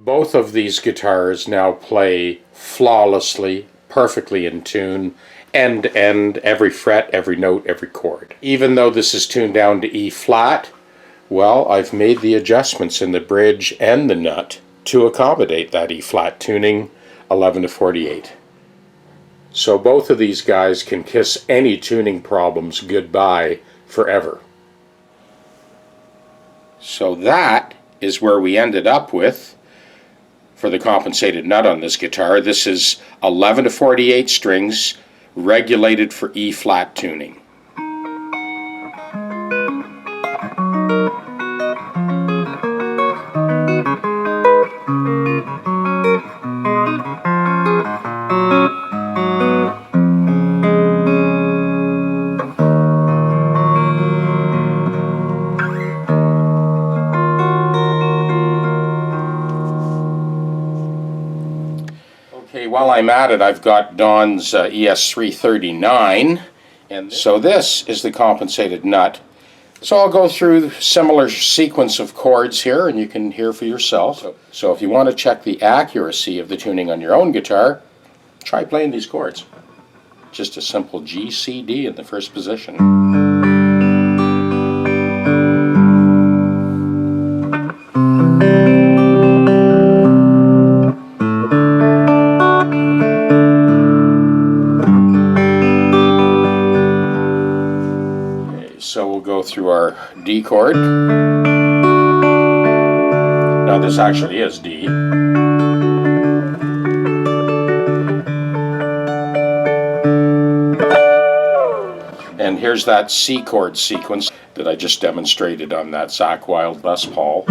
Both of these guitars now play flawlessly, perfectly in tune, end to end, every fret, every note, every chord. Even though this is tuned down to E flat, well, I've made the adjustments in the bridge and the nut to accommodate that E flat tuning, 11 to 48. So both of these guys can kiss any tuning problems goodbye forever. So that is where we ended up with for the compensated nut on this guitar. This is 11 to 48 strings regulated for E flat tuning. Okay, while I'm at it, I've got Don's ES339, and so this is the compensated nut. So I'll go through a similar sequence of chords here, and you can hear for yourself. So if you want to check the accuracy of the tuning on your own guitar, try playing these chords. Just a simple G, C, D in the first position. So we'll go through our D chord. Now this actually is D. And here's that C chord sequence that I just demonstrated on that Zakk Wylde Les Paul.